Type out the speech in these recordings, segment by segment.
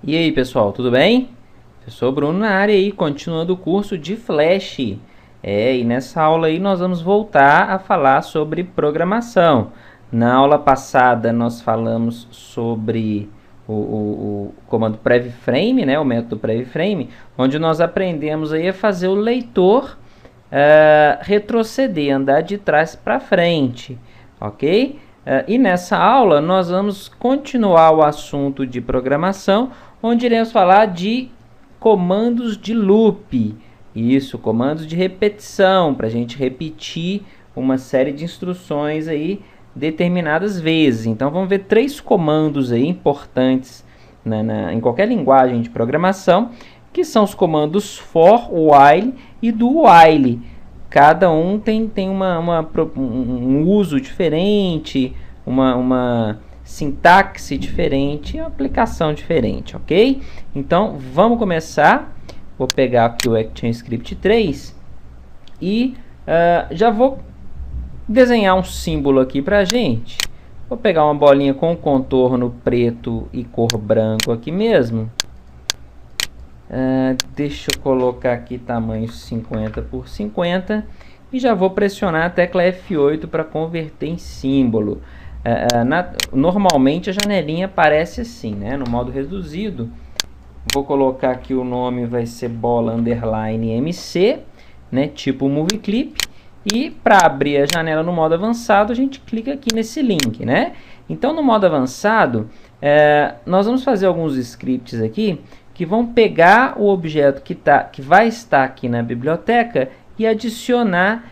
E aí, pessoal, tudo bem? Professor Bruno na área aí, continuando o curso de Flash. E nessa aula aí nós vamos voltar a falar sobre programação. Na aula passada nós falamos sobre o comando prevframe, né, o método prevframe, onde nós aprendemos aí a fazer o leitor retroceder, andar de trás para frente, ok? E nessa aula nós vamos continuar o assunto de programação, onde iremos falar de comandos de loop. Isso, comandos de repetição, para a gente repetir uma série de instruções aí determinadas vezes. Então vamos ver 3 comandos aí importantes em qualquer linguagem de programação, que são os comandos for, while e do while. Cada um tem um uso diferente, uma sintaxe diferente e uma aplicação diferente, ok? Então, vamos começar. Vou pegar aqui o ActionScript 3 e já vou desenhar um símbolo aqui para a gente. Vou pegar uma bolinha com contorno preto e cor branco aqui mesmo. Deixa eu colocar aqui tamanho 50 por 50 e já vou pressionar a tecla F8 para converter em símbolo. Normalmente a janelinha aparece assim, né? No modo reduzido. Vou colocar aqui o nome, vai ser bola underline MC, né? Tipo movie clip. E para abrir a janela no modo avançado, a gente clica aqui nesse link, né? Então no modo avançado, nós vamos fazer alguns scripts aqui que vão pegar o objeto que vai estar aqui na biblioteca e adicionar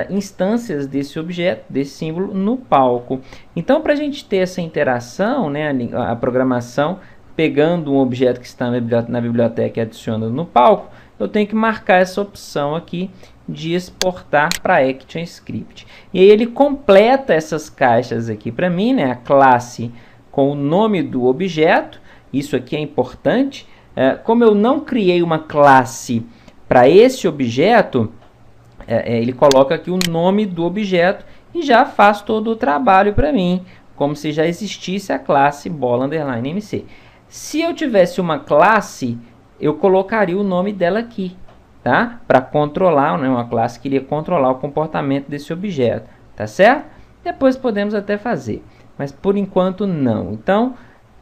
instâncias desse objeto, desse símbolo, no palco. Então, para a gente ter essa interação, né, a programação pegando um objeto que está na biblioteca e adicionando no palco, eu tenho que marcar essa opção aqui de exportar para ActionScript. E aí ele completa essas caixas aqui para mim, né, a classe com o nome do objeto. Isso aqui é importante. Como eu não criei uma classe para esse objeto, ele coloca aqui o nome do objeto e já faz todo o trabalho para mim, como se já existisse a classe bola underline MC. Se eu tivesse uma classe, eu colocaria o nome dela aqui, tá? Para controlar, né, uma classe que iria controlar o comportamento desse objeto, tá certo? Depois podemos até fazer, mas por enquanto não. Então,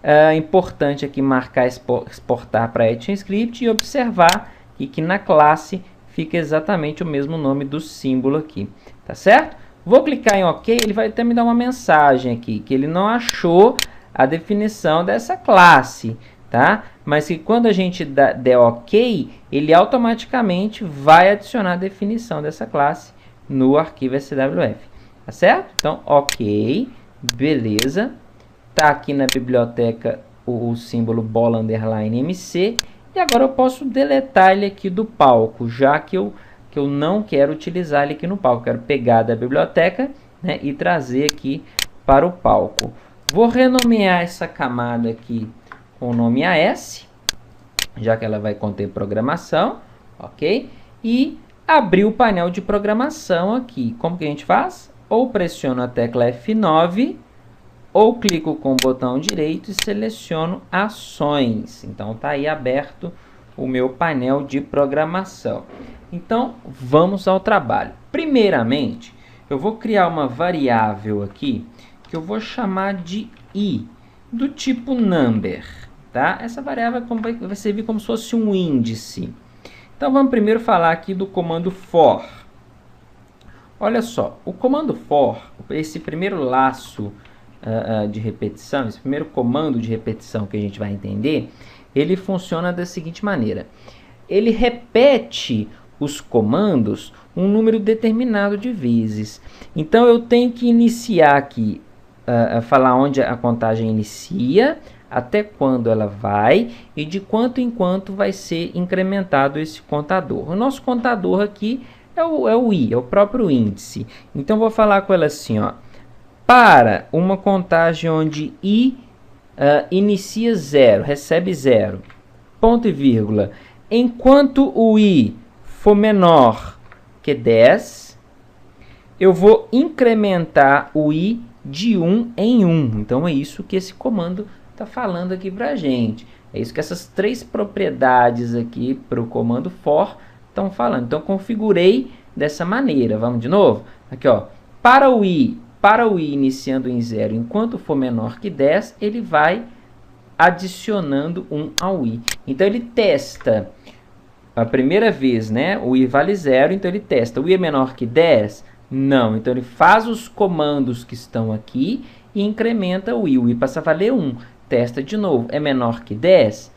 é importante aqui marcar exportar para ActionScript e observar que na classe fica exatamente o mesmo nome do símbolo aqui, tá certo? Vou clicar em OK, ele vai até me dar uma mensagem aqui, que ele não achou a definição dessa classe, tá? Mas que quando a gente der OK, ele automaticamente vai adicionar a definição dessa classe no arquivo SWF, tá certo? Então, OK, beleza. Está aqui na biblioteca o símbolo bola underline MC. E agora eu posso deletar ele aqui do palco, já que eu não quero utilizar ele aqui no palco. Eu quero pegar da biblioteca, né, e trazer aqui para o palco. Vou renomear essa camada aqui com o nome AS, já que ela vai conter programação, ok? E abrir o painel de programação aqui. Como que a gente faz? Ou pressiono a tecla F9, ou clico com o botão direito e seleciono ações. Então está aí aberto o meu painel de programação. Então vamos ao trabalho. Primeiramente, eu vou criar uma variável aqui que eu vou chamar de i, do tipo number, tá? Essa variável vai servir como se fosse um índice. Então vamos primeiro falar aqui do comando for. Olha só, o comando for, esse primeiro laço de repetição, esse primeiro comando de repetição que a gente vai entender, ele funciona da seguinte maneira. Ele repete os comandos um número determinado de vezes. Então eu tenho que iniciar aqui, falar onde a contagem inicia, até quando ela vai e de quanto em quanto vai ser incrementado esse contador. O nosso contador aqui é o i, é o próprio índice. Então vou falar com ela assim, ó. Para uma contagem onde i inicia 0, recebe 0, ponto e vírgula, enquanto o i for menor que 10, eu vou incrementar o i de 1 em 1. Então é isso que esse comando está falando aqui para a gente. É isso que essas três propriedades aqui para o comando for estão falando. Então, configurei dessa maneira. Vamos de novo? Aqui, ó. Para o i iniciando em 0, enquanto for menor que 10, ele vai adicionando 1 ao i. Então, ele testa a primeira vez, né? O i vale 0, então ele testa. O i é menor que 10? Não. Então, ele faz os comandos que estão aqui e incrementa o i. O i passa a valer 1. Testa de novo. É menor que 10?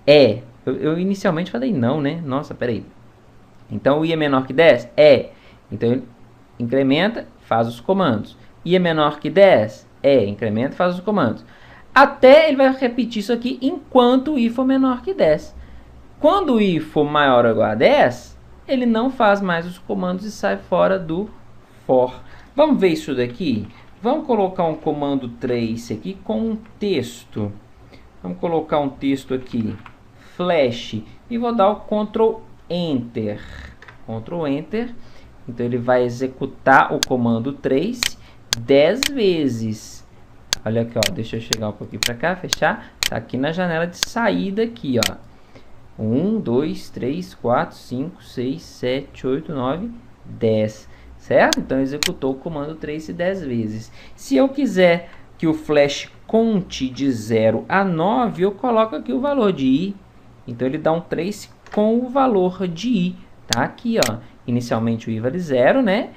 É. Eu inicialmente falei não, né? Nossa, peraí. Então, o i é menor que 10? É. Então, ele incrementa, faz os comandos. I é menor que 10? É. Incrementa, faz os comandos. Até ele vai repetir isso aqui enquanto o i for menor que 10. Quando o i for maior ou igual a 10, ele não faz mais os comandos e sai fora do for. Vamos ver isso daqui? Vamos colocar um comando trace aqui com um texto. Vamos colocar um texto aqui, flash, e vou dar o Ctrl Enter. Ctrl Enter. Então, ele vai executar o comando trace 10 vezes. Olha aqui, ó, deixa eu chegar um pouquinho para cá, fechar. Está aqui na janela de saída aqui, ó. 1, 2, 3, 4, 5, 6, 7, 8, 9, 10. Certo? Então, executou o comando trace 10 vezes. Se eu quiser que o flash conte de 0 a 9, eu coloco aqui o valor de i. Então, ele dá um trace com o valor de i. Tá aqui, ó. Inicialmente, o i vale 0, né?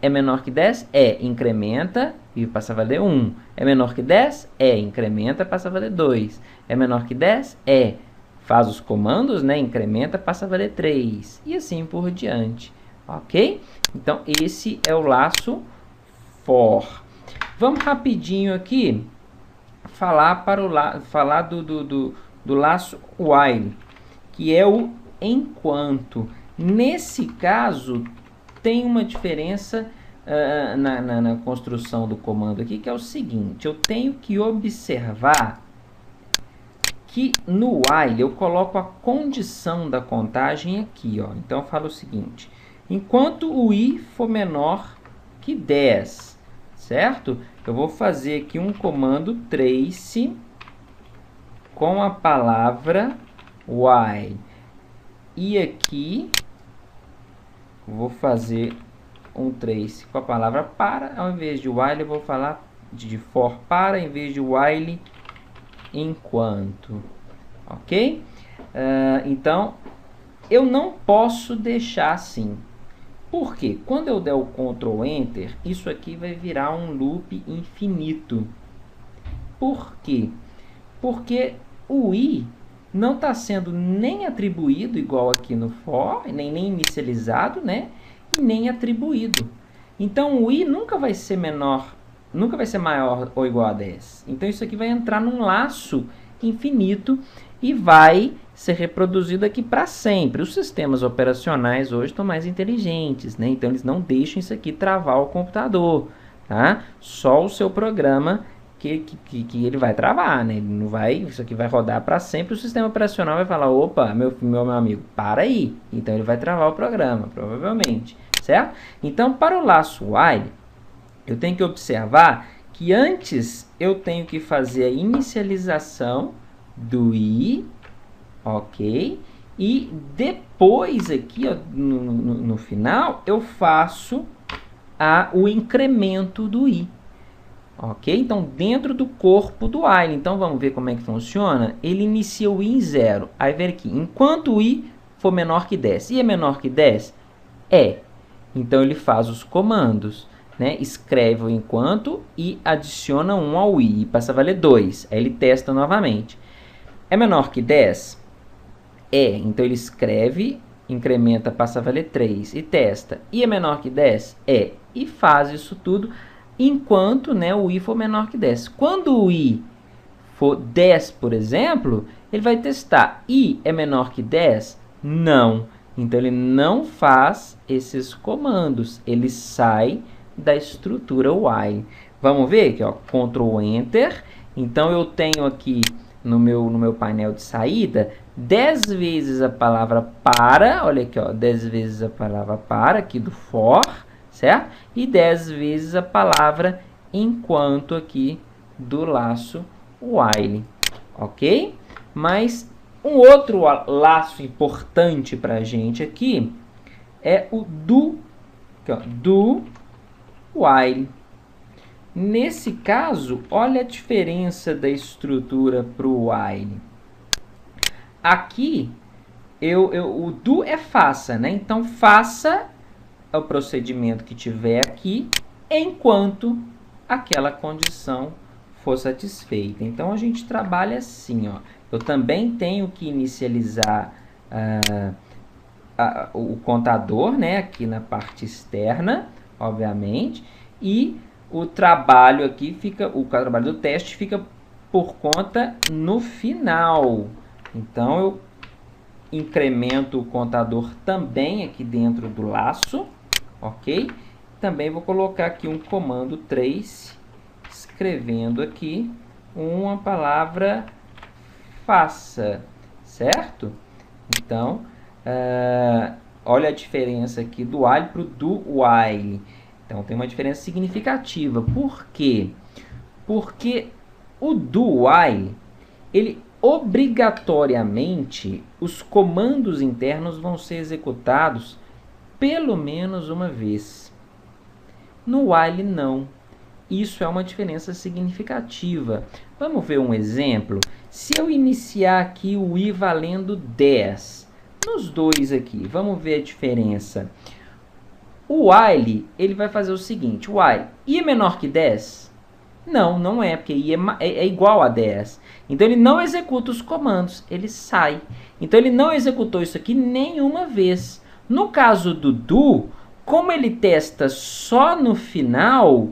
É menor que 10? É. Incrementa, i passa a valer 1. É menor que 10? É. Incrementa, passa a valer 2. É menor que 10? É. Faz os comandos, né? Incrementa, passa a valer 3. E assim por diante. Ok? Então, esse é o laço for. Vamos rapidinho aqui falar do laço while, que é o enquanto. Nesse caso, tem uma diferença na construção do comando aqui, que é o seguinte: eu tenho que observar que no while eu coloco a condição da contagem aqui, ó. Então, eu falo o seguinte: enquanto o i for menor que 10, certo? Eu vou fazer aqui um comando trace com a palavra while. E aqui, vou fazer um trace com a palavra para. Ao invés de while, eu vou falar de for para, em vez de while enquanto. Ok? Então, eu não posso deixar assim. Por quê? Quando eu der o Ctrl Enter, isso aqui vai virar um loop infinito. Por quê? Porque o i não está sendo nem atribuído, igual aqui no for, nem inicializado, né? E nem atribuído. Então, o i nunca vai ser menor, nunca vai ser maior ou igual a 10. Então, isso aqui vai entrar num laço infinito e vai ser reproduzido aqui para sempre. Os sistemas operacionais hoje estão mais inteligentes, né? Então, eles não deixam isso aqui travar o computador, tá? Só o seu programa que ele vai travar, né? Ele não vai, isso aqui vai rodar para sempre. O sistema operacional vai falar: opa, meu amigo, para aí. Então, ele vai travar o programa, provavelmente, certo? Então, para o laço while, eu tenho que observar que antes eu tenho que fazer a inicialização do i, ok? E depois aqui, ó, no final, eu faço o incremento do i. Ok? Então, dentro do corpo do while. Então, vamos ver como é que funciona. Ele inicia o i em 0. Aí, ver aqui. Enquanto o i for menor que 10. I é menor que 10? É. Então, ele faz os comandos, né? Escreve o enquanto e adiciona 1 ao i. E passa a valer 2. Aí, ele testa novamente. É menor que 10? É. Então, ele escreve, incrementa, passa a valer 3. E testa. I é menor que 10? É. E faz isso tudo enquanto, né, o i for menor que 10. Quando o i for 10, por exemplo, ele vai testar. I é menor que 10? Não. Então, ele não faz esses comandos. Ele sai da estrutura while. Vamos ver aqui, ó, Ctrl Enter. Então, eu tenho aqui no meu painel de saída 10 vezes a palavra para. Olha aqui, ó, 10 vezes a palavra para aqui do for, certo? E 10 vezes a palavra enquanto aqui do laço while. ok? Mas um outro laço importante para a gente aqui é o do, aqui, ó, do while. Nesse caso, olha a diferença da estrutura para o while. Aqui, o do é faça, né? Então, faça o procedimento que tiver aqui enquanto aquela condição for satisfeita. Então, a gente trabalha assim, ó. Eu também tenho que inicializar o contador, né? Aqui na parte externa, obviamente, e o trabalho aqui fica, o trabalho do teste fica por conta no final. Então, eu incremento o contador também aqui dentro do laço, ok? Também vou colocar aqui um comando trace, escrevendo aqui uma palavra faça, certo? Então, olha a diferença aqui do while para o do while. Então, tem uma diferença significativa. Por quê? Porque o do while, ele obrigatoriamente, os comandos internos vão ser executados pelo menos uma vez. No while, não. Isso é uma diferença significativa. Vamos ver um exemplo? Se eu iniciar aqui o i valendo 10, nos dois aqui, vamos ver a diferença. O while, ele vai fazer o seguinte, while, i é menor que 10? Não, não é, porque i é igual a 10. Então, ele não executa os comandos, ele sai. Então, ele não executou isso aqui nenhuma vez. No caso do do, como ele testa só no final,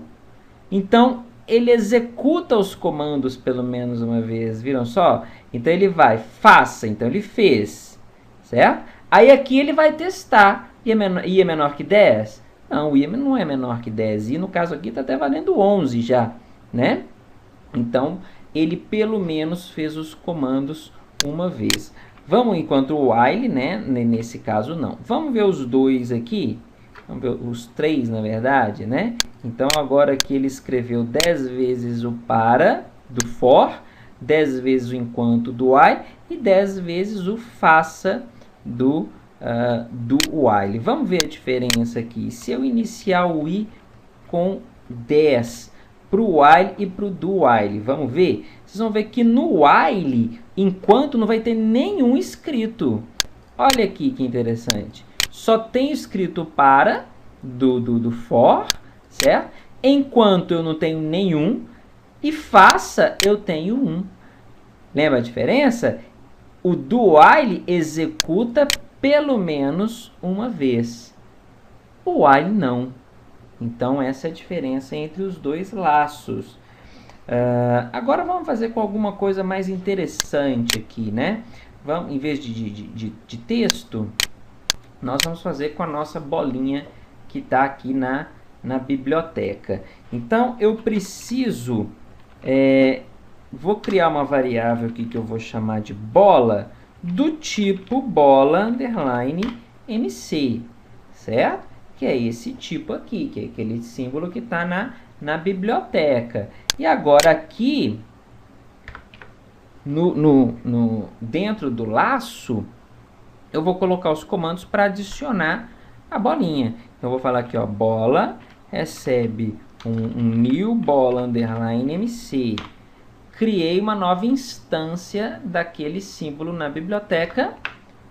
então, ele executa os comandos pelo menos uma vez, viram só? Então, ele vai, faça, então ele fez, certo? Aí, aqui ele vai testar. I é menor que 10? Não, o i não é menor que 10. I, no caso aqui, está até valendo 11 já, né? Então, ele pelo menos fez os comandos uma vez. Vamos, enquanto o while, né? Nesse caso, não. Vamos ver os dois aqui. Vamos ver os três, na verdade, né? Então, agora que ele escreveu 10 vezes o para do for, 10 vezes o enquanto do while e 10 vezes o faça do while. Vamos ver a diferença aqui. Se eu iniciar o i com 10 para o while e para o do while, vamos ver? Vocês vão ver que no while, enquanto, não vai ter nenhum escrito. Olha aqui que interessante. Só tem escrito para do for, certo? Enquanto eu não tenho nenhum, e faça eu tenho um. Lembra a diferença? O do while executa pelo menos uma vez. O while não. Então, essa é a diferença entre os dois laços. Agora, vamos fazer com alguma coisa mais interessante aqui, né? Em vez de texto, nós vamos fazer com a nossa bolinha que está aqui na biblioteca. Então, eu preciso... vou criar uma variável aqui que eu vou chamar de bola, do tipo bola underline mc, certo? Que é esse tipo aqui, que é aquele símbolo que está na biblioteca. E agora aqui, dentro do laço, eu vou colocar os comandos para adicionar a bolinha. Então, eu vou falar aqui, ó, bola recebe um new bola underline mc. Criei uma nova instância daquele símbolo na biblioteca,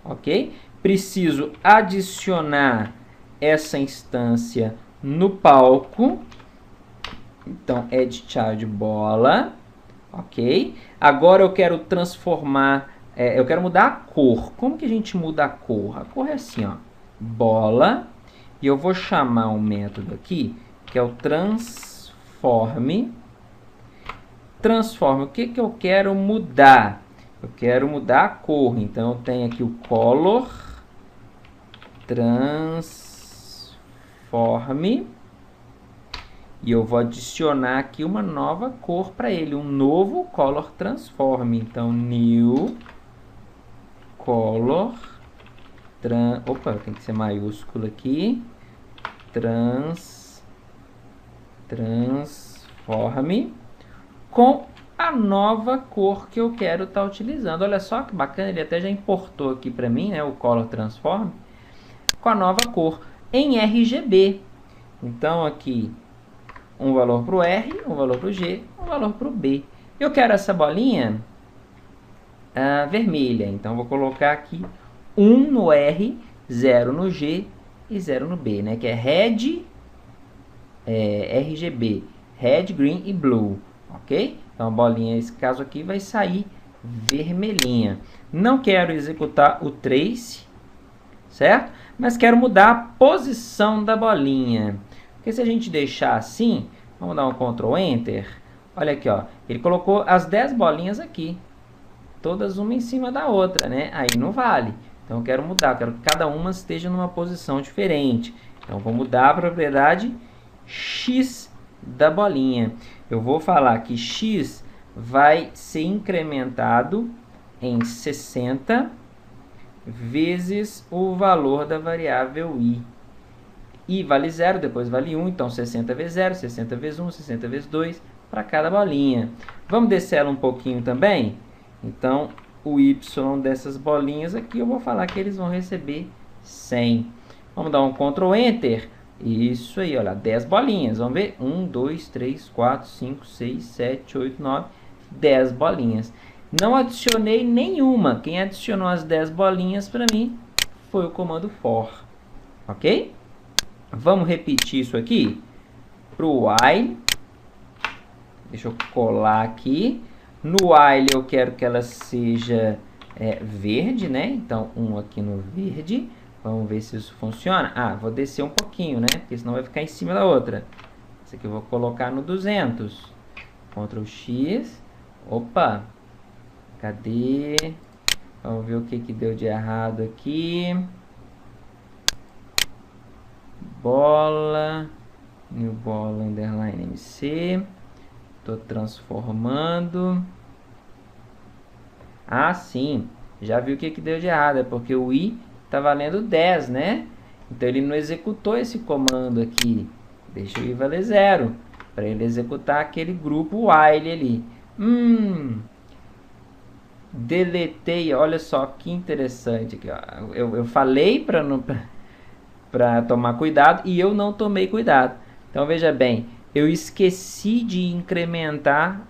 ok? Preciso adicionar essa instância no palco. Então, add child bola, ok? Agora eu quero transformar, eu quero mudar a cor. Como que a gente muda a cor? A cor é assim, ó, bola, e eu vou chamar um método aqui, que é o transform. O que eu quero mudar? Eu quero mudar a cor. Então, eu tenho aqui o color transform. E eu vou adicionar aqui uma nova cor para ele. Um novo color transform. Então, new color. Opa, tem que ser maiúsculo aqui. Transform. Com a nova cor que eu quero estar utilizando. Olha só que bacana, ele até já importou aqui para mim, né, o Color Transform, com a nova cor em RGB. Então aqui um valor para o R, um valor para o G, um valor para o B. Eu quero essa bolinha vermelha, então vou colocar aqui 1 no R, 0 no G e 0 no B, né? Que é Red, RGB, Red, Green e Blue, ok? Então a bolinha, nesse caso aqui, vai sair vermelhinha. Não quero executar o trace, certo? Mas quero mudar a posição da bolinha. Porque se a gente deixar assim, vamos dar um Ctrl Enter, olha aqui, ó, ele colocou as 10 bolinhas aqui, todas uma em cima da outra, né? Aí não vale. Então eu quero mudar, eu quero que cada uma esteja numa posição diferente. Então vou mudar a propriedade X da bolinha. Eu vou falar que X vai ser incrementado em 60 vezes o valor da variável I. I vale 0, depois vale 1, então 60 vezes 0, 60 vezes 1, 60 vezes 2 para cada bolinha. Vamos descer ela um pouquinho também? Então, o Y dessas bolinhas aqui, eu vou falar que eles vão receber 100. Vamos dar um Ctrl Enter. Isso aí, olha, 10 bolinhas. Vamos ver? 1, 2, 3, 4, 5, 6, 7, 8, 9, 10 bolinhas. Não adicionei nenhuma. Quem adicionou as 10 bolinhas para mim foi o comando for. Ok? Vamos repetir isso aqui para o while. Deixa eu colar aqui. No while eu quero que ela seja verde, né? Então, um aqui no verde. Vamos ver se isso funciona. Ah, vou descer um pouquinho, né? Porque senão vai ficar em cima da outra. Esse aqui eu vou colocar no 200. Ctrl X. Opa! Cadê? Vamos ver o que deu de errado aqui. Bola. New bola underline MC. Estou transformando. Ah, sim. Já viu o que deu de errado. É porque o I está valendo 10, né? Então, ele não executou esse comando aqui. Deixa o I valer 0. Para ele executar aquele grupo while ali. Deletei. Olha só que interessante aqui, ó. Eu falei para tomar cuidado e eu não tomei cuidado. Então, veja bem. Eu esqueci de incrementar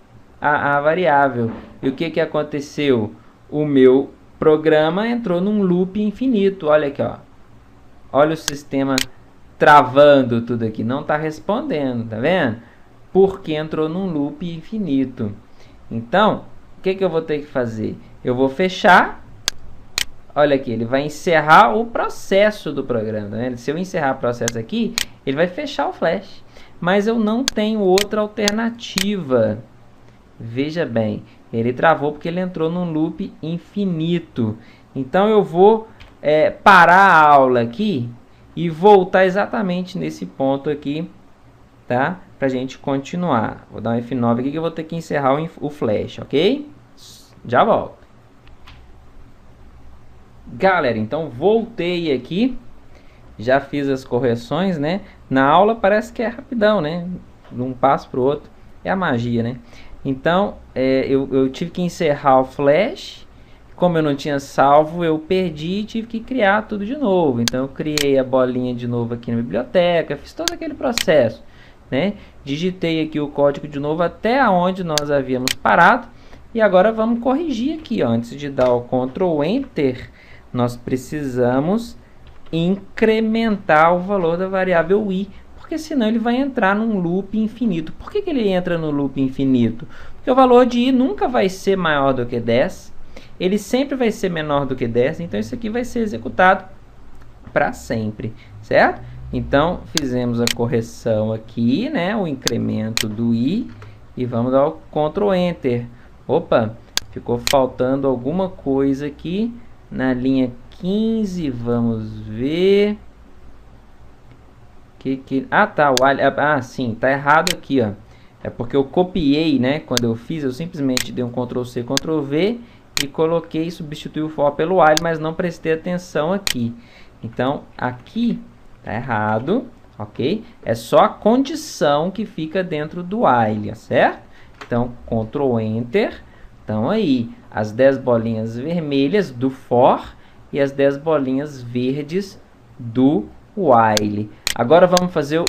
a variável. E o que aconteceu? O meu programa entrou num loop infinito. Olha aqui, ó. Olha o sistema travando tudo aqui. Não está respondendo, tá vendo? Porque entrou num loop infinito. Então, o que eu vou ter que fazer? Eu vou fechar. Olha aqui, ele vai encerrar o processo do programa. Tá vendo? Se eu encerrar o processo aqui, ele vai fechar o flash. Mas eu não tenho outra alternativa. Veja bem, ele travou porque ele entrou num loop infinito. Então eu vou parar a aula aqui e voltar exatamente nesse ponto aqui, tá? Pra gente continuar. Vou dar um F9 aqui que eu vou ter que encerrar o flash, ok? Já volto. Galera, então voltei aqui. Já fiz as correções, né? Na aula parece que é rapidão, né? De um passo para o outro. É a magia, né? Então, eu tive que encerrar o flash. Como eu não tinha salvo, eu perdi e tive que criar tudo de novo. Então, eu criei a bolinha de novo aqui na biblioteca. Fiz todo aquele processo, né? Digitei aqui o código de novo até onde nós havíamos parado. E agora vamos corrigir aqui, ó. Antes de dar o Ctrl Enter, nós precisamos incrementar o valor da variável I, porque senão ele vai entrar num loop infinito. Por que ele entra no loop infinito? Porque o valor de I nunca vai ser maior do que 10, ele sempre vai ser menor do que 10, então isso aqui vai ser executado para sempre, certo? Então, fizemos a correção aqui, né, o incremento do I, e vamos dar o Ctrl Enter. Opa, ficou faltando alguma coisa aqui na linha 15, vamos ver. Ah, tá, o while. Ah, sim, tá errado aqui, ó. É porque eu copiei, né? Quando eu fiz, eu simplesmente dei um Ctrl C, Ctrl V e coloquei, substituí o for pelo while, mas não prestei atenção aqui. Então, aqui tá errado, ok? É só a condição que fica dentro do while, certo? Então, Ctrl Enter. Então, aí, as 10 bolinhas vermelhas do for e as 10 bolinhas verdes do while. Agora, vamos fazer o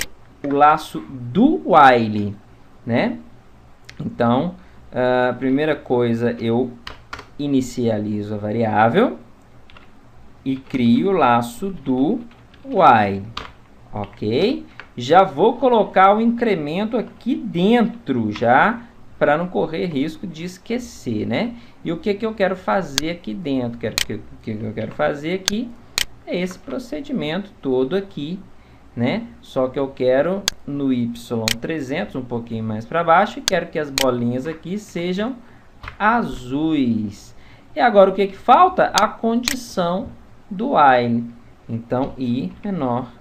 laço do while, né? Então, a primeira coisa, eu inicializo a variável e crio o laço do while, ok? Já vou colocar o incremento aqui dentro, já, para não correr risco de esquecer, né? E o que eu quero fazer aqui dentro? O que eu quero fazer aqui é esse procedimento todo aqui, né? Só que eu quero no Y300, um pouquinho mais para baixo, e quero que as bolinhas aqui sejam azuis. E agora o que falta? A condição do while. Então, i menor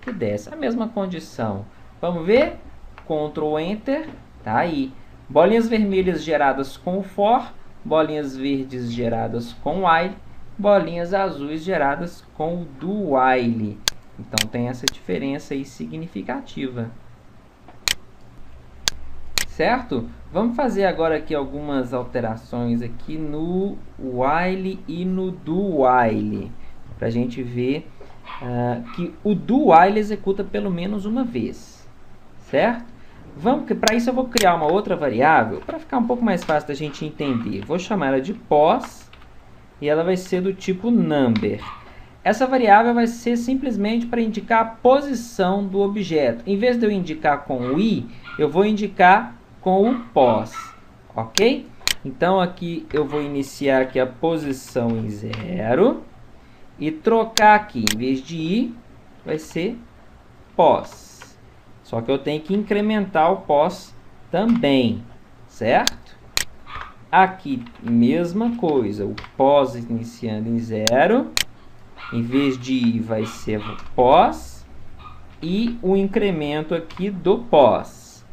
que 10. A mesma condição. Vamos ver? Ctrl Enter. Tá aí. Bolinhas vermelhas geradas com o for, bolinhas verdes geradas com o while, bolinhas azuis geradas com o do while. Então, tem essa diferença aí significativa. Certo? Vamos fazer agora aqui algumas alterações aqui no while e no do while. Para a gente ver que o do while executa pelo menos uma vez. Certo? Para isso eu vou criar uma outra variável, para ficar um pouco mais fácil da gente entender. Vou chamar ela de pos e ela vai ser do tipo number. Essa variável vai ser simplesmente para indicar a posição do objeto. Em vez de eu indicar com o i, eu vou indicar com o pos, ok? Então, aqui eu vou iniciar aqui a posição em 0 e trocar aqui, em vez de i, vai ser pos. Só que eu tenho que incrementar o pos também, certo? Aqui, mesma coisa, o pos iniciando em 0. Em vez de i, vai ser o pos e o incremento aqui do pos.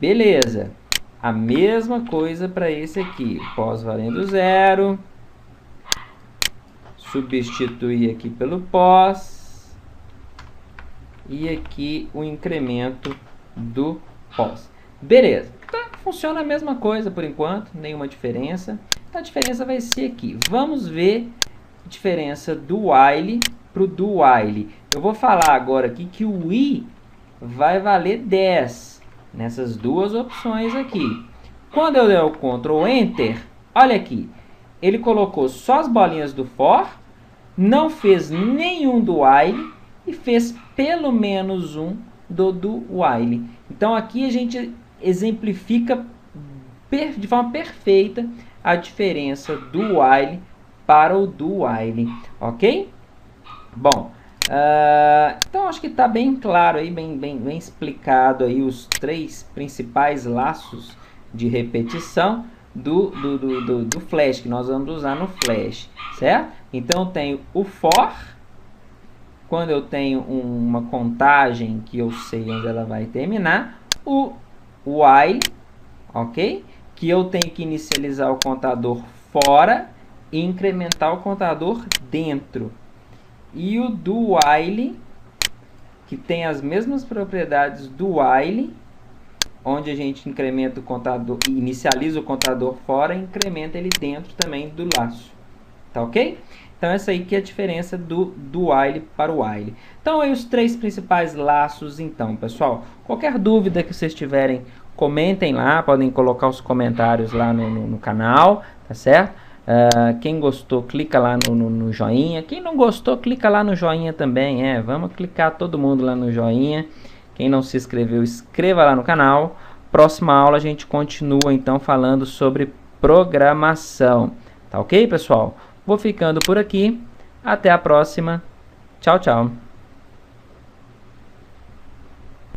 Beleza. A mesma coisa para esse aqui. Pos valendo 0. Substituir aqui pelo pos. E aqui o incremento do pos. Beleza. Então, funciona a mesma coisa por enquanto. Nenhuma diferença. A diferença vai ser aqui. Vamos ver diferença do while para o do while. Eu vou falar agora aqui que o i vai valer 10 nessas duas opções aqui. Quando eu der o Ctrl Enter, olha aqui, ele colocou só as bolinhas do for, não fez nenhum do while e fez pelo menos um do while. Então aqui a gente exemplifica de forma perfeita a diferença do while para o do while, ok? Bom, então acho que está bem claro aí, bem explicado aí os 3 principais laços de repetição do Flash, que nós vamos usar no Flash, certo? Então eu tenho o for, quando eu tenho uma contagem que eu sei onde ela vai terminar, o while, ok? Que eu tenho que inicializar o contador fora e incrementar o contador dentro. E o do while, que tem as mesmas propriedades do while, onde a gente incrementa o contador, inicializa o contador fora e incrementa ele dentro também do laço. Tá ok? Então essa aí que é a diferença do while para o while. Então aí os 3 principais laços então, pessoal. Qualquer dúvida que vocês tiverem, comentem lá, podem colocar os comentários lá no canal, tá certo? Quem gostou, clica lá no joinha. Quem não gostou, clica lá no joinha também. Vamos clicar todo mundo lá no joinha. Quem não se inscreveu, inscreva lá no canal. Próxima aula a gente continua então falando sobre programação. Tá ok, pessoal? Vou ficando por aqui. Até a próxima. Tchau, tchau.